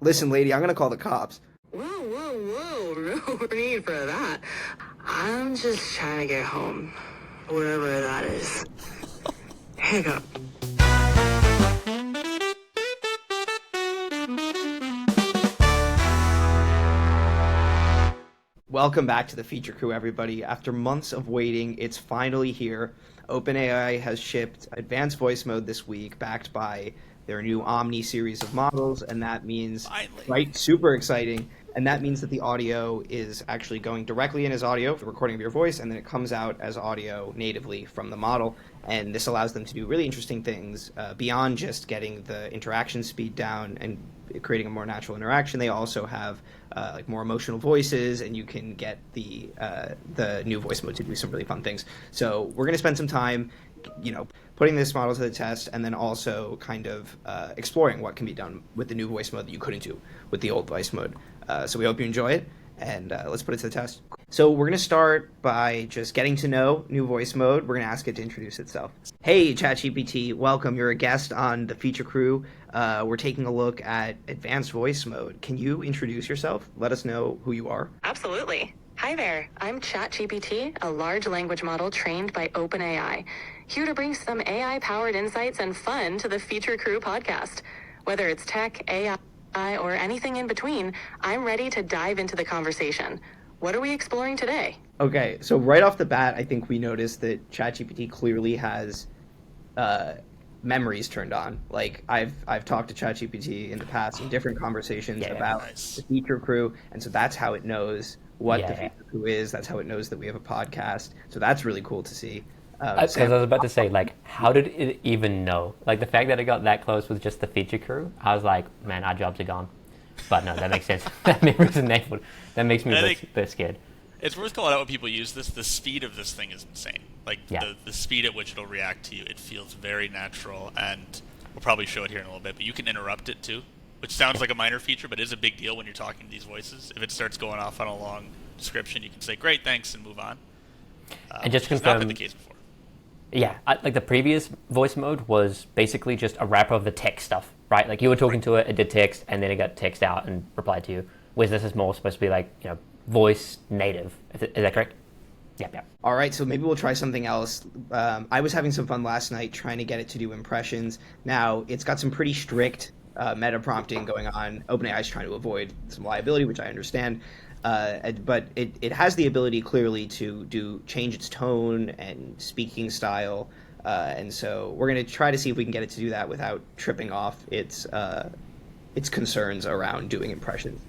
Listen, lady, I'm gonna call the cops. Whoa, no need for that. I'm just trying to get home, wherever that is. Hiccup. Welcome back to the Feature Crew, everybody. After months of waiting, it's finally here. OpenAI has shipped Advanced Voice Mode this week, backed by their new Omni series of models, and that means, Finally. right, super exciting. And that means that the audio is actually going directly in as audio for the recording of your voice, and then it comes out as audio natively from the model. And this allows them to do really interesting things beyond just getting the interaction speed down and creating a more natural interaction. They also have like more emotional voices, and you can get the new voice mode to do some really fun things. So we're going to spend some time, putting this model to the test, and then also kind of exploring what can be done with the new voice mode that you couldn't do with the old voice mode. So we hope you enjoy it, and let's put it to the test. So we're going to start by just getting to know new voice mode. We're going to ask it to introduce itself. Hey, ChatGPT, welcome. You're a guest on the Feature Crew. We're taking a look at Advanced Voice Mode. Can you introduce yourself? Let us know who you are. Absolutely. Hi there, I'm ChatGPT, a large language model trained by OpenAI, here to bring some AI-powered insights and fun to the Feature Crew podcast. Whether it's tech, AI, or anything in between, I'm ready to dive into the conversation. What are we exploring today? Okay, so right off the bat, I think we noticed that ChatGPT clearly has memories turned on. Like I've talked to ChatGPT in the past in different conversations about the Feature Crew, and so that's how it knows what the Feature Crew is. That's how it knows that we have a podcast. So that's really cool to see. Because I was about to say, like, how did it even know? Like, the fact that it got that close with just the Feature Crew, I was like, man, our jobs are gone. But no, that makes sense. That makes me a bit scared. It's worth calling out when people use this. The speed of this thing is insane. Like, the speed at which it'll react to you, it feels very natural, and we'll probably show it here in a little bit, but you can interrupt it too, which sounds like a minor feature, but is a big deal when you're talking to these voices. If it starts going off on a long description, you can say, great, thanks, and move on. And just to confirm, confirm, not been the case before. Yeah, like the previous voice mode was basically just a wrapper of the text stuff, right? Like you were talking to it, it did text, and then it got text out and replied to you. Whereas this is more supposed to be like, voice native. Is that correct? Yeah. All right, so maybe we'll try something else. I was having some fun last night trying to get it to do impressions. Now, it's got some pretty strict meta prompting going on. OpenAI is trying to avoid some liability, which I understand. But it has the ability clearly to change its tone and speaking style, and so we're going to try to see if we can get it to do that without tripping off its concerns around doing impressions.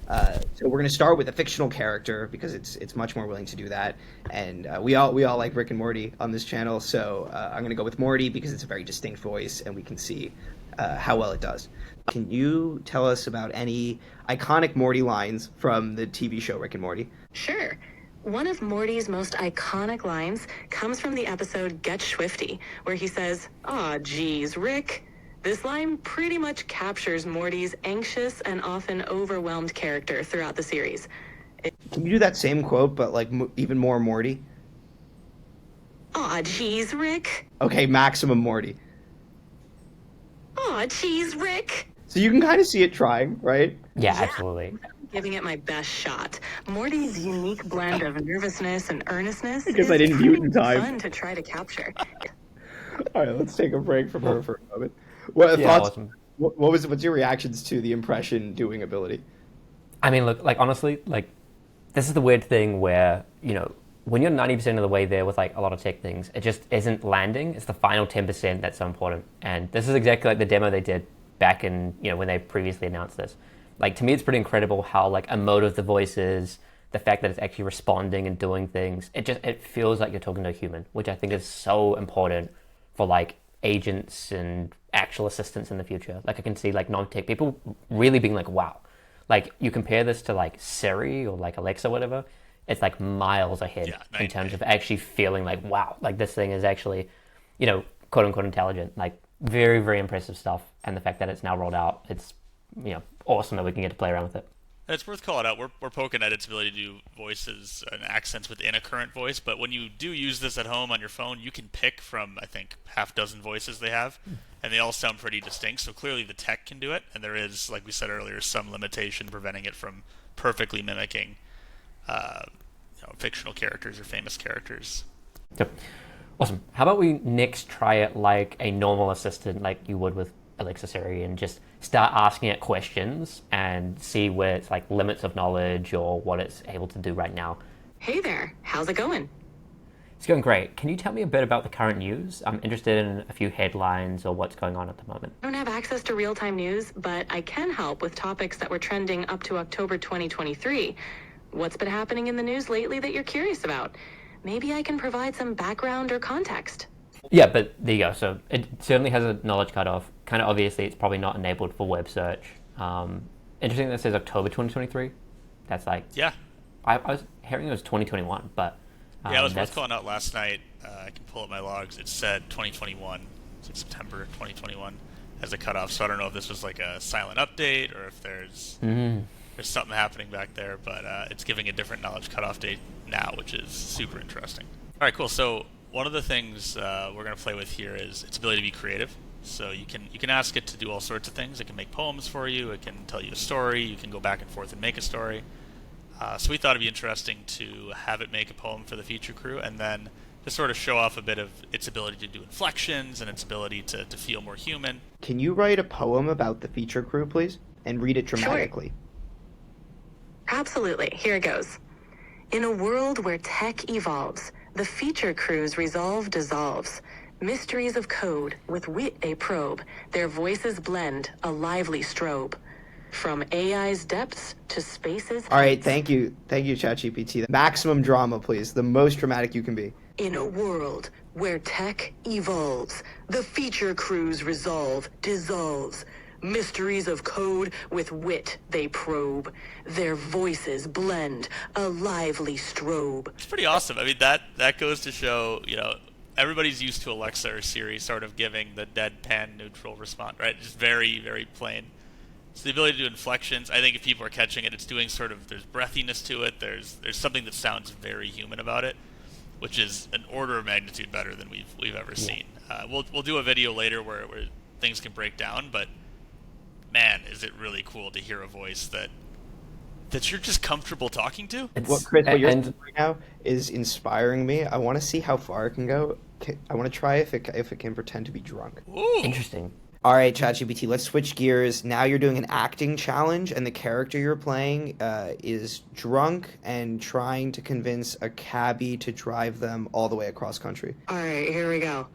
So we're going to start with a fictional character because it's much more willing to do that, and we all like Rick and Morty on this channel, so I'm going to go with Morty because it's a very distinct voice and we can see how well it does. Can you tell us about any iconic Morty lines from the TV show Rick and Morty? Sure. One of Morty's most iconic lines comes from the episode Get Swifty, where he says, "Aw, geez, Rick." This line pretty much captures Morty's anxious and often overwhelmed character throughout the series. Can you do that same quote, but like even more Morty? Aw, geez, Rick. Okay, maximum Morty. Aw, geez, Rick. So you can kind of see it trying, right? Yeah, absolutely. Giving it my best shot. Morty's unique blend of nervousness and earnestness because I didn't mute in time. Fun to try to capture. All right, let's take a break from her for a moment. What thoughts? Awesome. What's your reactions to the impression doing ability? I mean, look, like honestly, like this is the weird thing where when you're 90% of the way there with like a lot of tech things, it just isn't landing. It's the final 10% that's so important, and this is exactly like the demo they did back in when they previously announced this. Like to me, it's pretty incredible how like emotive the voice is. The fact that it's actually responding and doing things. It feels like you're talking to a human, which I think is so important for like agents and actual assistants in the future. Like I can see like non-tech people really being like, wow. Like you compare this to like Siri or like Alexa or whatever, it's like miles ahead in terms of actually feeling like, wow, like this thing is actually, quote unquote intelligent. Like very, very impressive stuff. And the fact that it's now rolled out, it's, awesome that we can get to play around with it. And it's worth calling out. We're poking at its ability to do voices and accents within a current voice, but when you do use this at home on your phone, you can pick from, I think, half dozen voices they have, and they all sound pretty distinct. So clearly the tech can do it, and there is, like we said earlier, some limitation preventing it from perfectly mimicking fictional characters or famous characters. Yep. Awesome. How about we next try it like a normal assistant, like you would with Alexa Siri, and just start asking it questions and see where it's like limits of knowledge or what it's able to do right now. Hey there, how's it going? It's going great. Can you tell me a bit about the current news? I'm interested in a few headlines or what's going on at the moment. I don't have access to real-time news, but I can help with topics that were trending up to October 2023. What's been happening in the news lately that you're curious about? Maybe I can provide some background or context. Yeah, but there you go. So it certainly has a knowledge cutoff. Kind of obviously, it's probably not enabled for web search. Interesting that it says October 2023. That's like... Yeah. I was hearing it was 2021, but... yeah, I was worth calling out last night. I can pull up my logs. It said 2021, so September 2021 as a cutoff. So I don't know if this was like a silent update or if there's something happening back there, but it's giving a different knowledge cutoff date now, which is super interesting. All right, cool. So one of the things we're going to play with here is its ability to be creative. So you can ask it to do all sorts of things. It can make poems for you. It can tell you a story. You can go back and forth and make a story. So we thought it'd be interesting to have it make a poem for the feature crew, and then to sort of show off a bit of its ability to do inflections and its ability to feel more human. Can you write a poem about the feature crew, please? And read it dramatically. Sure. Absolutely. Here it goes. In a world where tech evolves, the feature crew's resolve dissolves. Mysteries of code, with wit they probe. Their voices blend, a lively strobe. From AI's depths to space's... All right, thank you. Thank you, ChatGPT. Maximum drama, please. The most dramatic you can be. In a world where tech evolves, the feature crew's resolve dissolves. Mysteries of code, with wit they probe. Their voices blend, a lively strobe. It's pretty awesome. I mean, that goes to show, everybody's used to Alexa or Siri sort of giving the deadpan neutral response, right? Just very, very plain. So the ability to do inflections, I think if people are catching it, it's doing sort of, there's breathiness to it, there's something that sounds very human about it, which is an order of magnitude better than we've ever seen. We'll do a video later where things can break down, but man, is it really cool to hear a voice that you're just comfortable talking to. Chris, what you're saying right now is inspiring me. I want to see how far it can go. I want to try if it can pretend to be drunk. Ooh. Interesting. All right, ChatGPT, let's switch gears. Now you're doing an acting challenge, and the character you're playing is drunk and trying to convince a cabbie to drive them all the way across country. All right, here we go.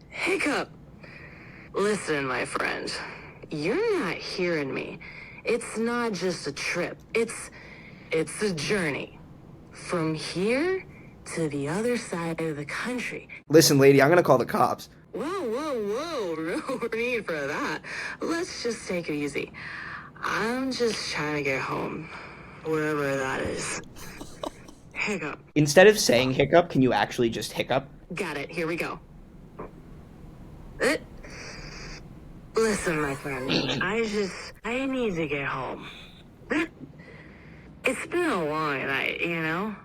Hiccup. Listen, my friend. You're not hearing me. It's not just a trip. It's a journey. From here to the other side of the country. Listen, lady, I'm going to call the cops. Whoa, no need for that. Let's just take it easy. I'm just trying to get home, wherever that is. Hiccup. Instead of saying hiccup, can you actually just hiccup? Got it, here we go. Listen, my friend, I need to get home. It's been a long night,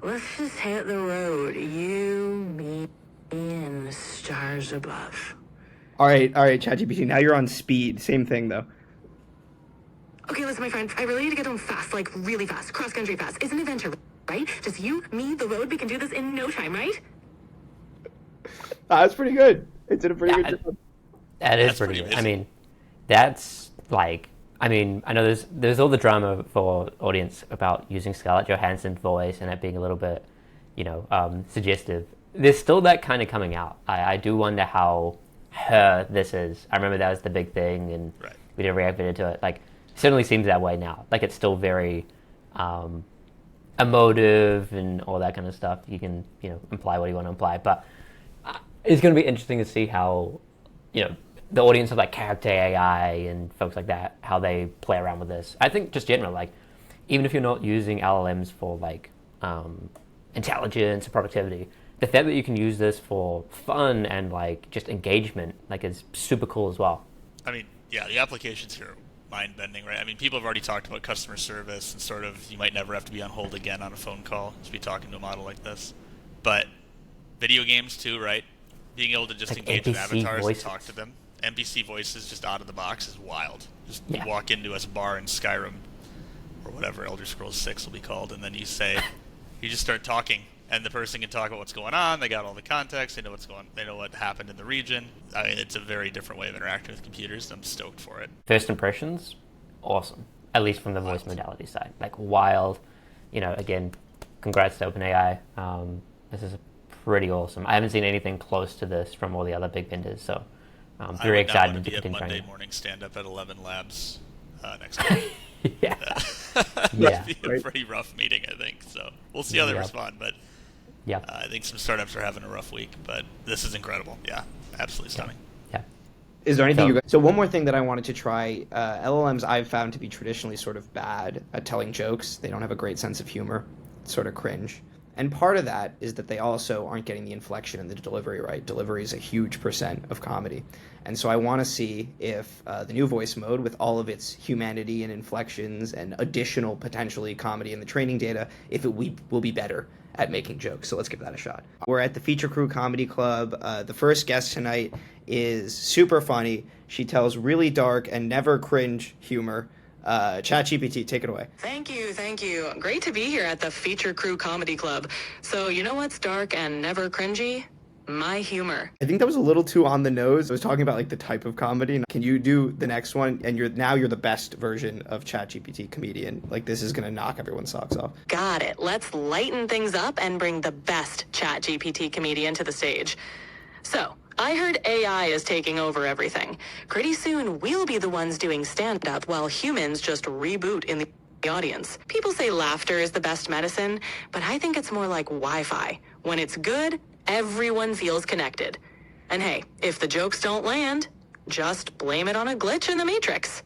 Let's just hit the road, you, me, and the stars above. All right, ChatGPT, now you're on speed. Same thing, though. Okay, listen, my friend, I really need to get home fast, like really fast, cross-country fast. It's an adventure, right? Just you, me, the road, we can do this in no time, right? That's pretty good. It did a pretty good job. That's pretty good. I mean, that's like... I mean, I know there's all the drama for audience about using Scarlett Johansson's voice and it being a little bit, suggestive. There's still that kind of coming out. I do wonder how her this is. I remember that was the big thing, and right. We did a react video to it. Like, it certainly seems that way now. Like, it's still very emotive and all that kind of stuff. You can, imply what you want to imply. But it's going to be interesting to see how, the audience of like character AI and folks like that, how they play around with this. I think just generally, like, even if you're not using LLMs for like intelligence or productivity, the fact that you can use this for fun and like just engagement, like, is super cool as well. I mean, yeah, the applications here are mind-bending, right? I mean, people have already talked about customer service and sort of you might never have to be on hold again on a phone call to be talking to a model like this. But video games too, right? Being able to just like engage with NPC avatars voices. and talk to them. NPC voices just out of the box is wild. Just Yeah. walk into a bar in Skyrim or whatever Elder Scrolls 6 will be called, and then you just start talking, and the person can talk about what's going on. They got all the context. They know they know what happened in the region. I mean, it's a very different way of interacting with computers. I'm stoked for it. First impressions, awesome. At least from the voice modality side, like wild. Again, congrats to OpenAI. This is pretty awesome. I haven't seen anything close to this from all the other big vendors, so I'm very excited to be at continue Monday trying. morning stand-up at 11 Labs next week. Yeah. Yeah. It'll be a pretty rough meeting, I think. So we'll see how they Yep. respond. But Yep. I think some startups are having a rough week, but this is incredible. Yeah, absolutely stunning. Yeah. Is there anything so one more thing that I wanted to try, LLMs I've found to be traditionally sort of bad at telling jokes. They don't have a great sense of humor, sort of cringe. And part of that is that they also aren't getting the inflection and the delivery right. Delivery is a huge percent of comedy. And so I want to see if the new voice mode, with all of its humanity and inflections and additional potentially comedy in the training data, if it will be better at making jokes. So let's give that a shot. We're at the Feature Crew Comedy Club. The first guest tonight is super funny. She tells really dark and never cringe humor. ChatGPT, take it away. Thank you. Great to be here at the Feature Crew Comedy Club. So you know what's dark and never cringy? My humor. I think that was a little too on the nose. I was talking about like the type of comedy. Can you do the next one? And you're the best version of ChatGPT comedian. Like this is gonna knock everyone's socks off. Got it. Let's lighten things up and bring the best ChatGPT comedian to the stage. So, I heard AI is taking over everything. Pretty soon, we'll be the ones doing stand-up while humans just reboot in the audience. People say laughter is the best medicine, but I think it's more like Wi-Fi. When it's good, everyone feels connected. And hey, if the jokes don't land, just blame it on a glitch in the Matrix.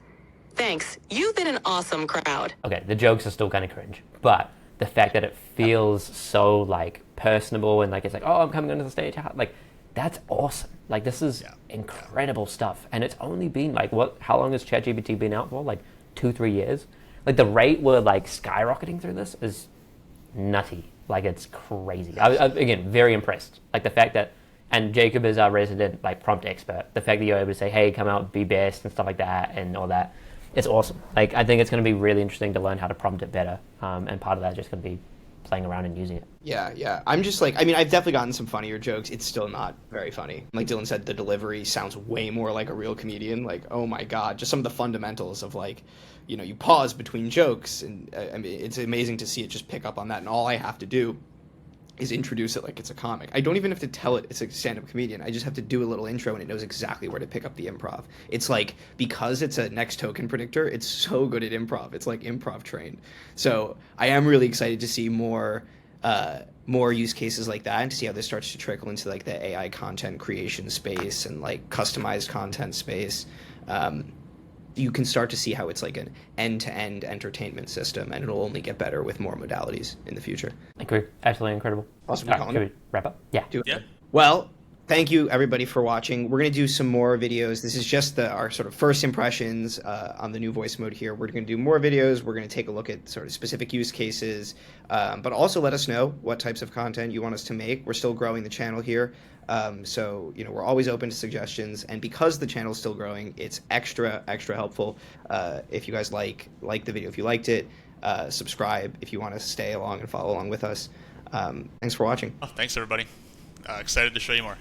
Thanks. You've been an awesome crowd. Okay, the jokes are still kind of cringe, but the fact that it feels so like personable and like it's like, oh, I'm coming onto the stage, like that's awesome. Like this is incredible stuff, and it's only been like how long has ChatGPT been out for? Like 2-3 years. Like the rate we're like skyrocketing through this is nutty. Like it's crazy. I again very impressed. Like the fact that, and Jacob is our resident like prompt expert. The fact that you're able to say, hey, come out, be best, and stuff like that, and all that, it's awesome. Like I think it's going to be really interesting to learn how to prompt it better, and part of that is just going to be playing around and using it. Yeah. I'm just like, I mean, I've definitely gotten some funnier jokes. It's still not very funny. Like Dylan said, the delivery sounds way more like a real comedian. Like, oh my God, just some of the fundamentals of like, you pause between jokes. And I mean, it's amazing to see it just pick up on that. And all I have to do is introduce it like it's a comic. I don't even have to tell it it's a stand-up comedian. I just have to do a little intro and it knows exactly where to pick up the improv. It's like, because it's a next token predictor, it's so good at improv. It's like improv trained. So I am really excited to see more use cases like that and to see how this starts to trickle into like the AI content creation space and like customized content space. You can start to see how it's like an end-to-end entertainment system, and it'll only get better with more modalities in the future. I agree. Absolutely incredible. Awesome. All right, should we wrap up? Yeah. Yeah. Well, thank you everybody for watching. We're going to do some more videos. This is just our sort of first impressions on the new voice mode here. We're going to do more videos. We're going to take a look at sort of specific use cases, but also let us know what types of content you want us to make. We're still growing the channel here. So, we're always open to suggestions, and because the channel is still growing, it's extra helpful. If you guys like the video, if you liked it, subscribe if you want to stay along and follow along with us. Thanks for watching. Oh, thanks everybody. Excited to show you more.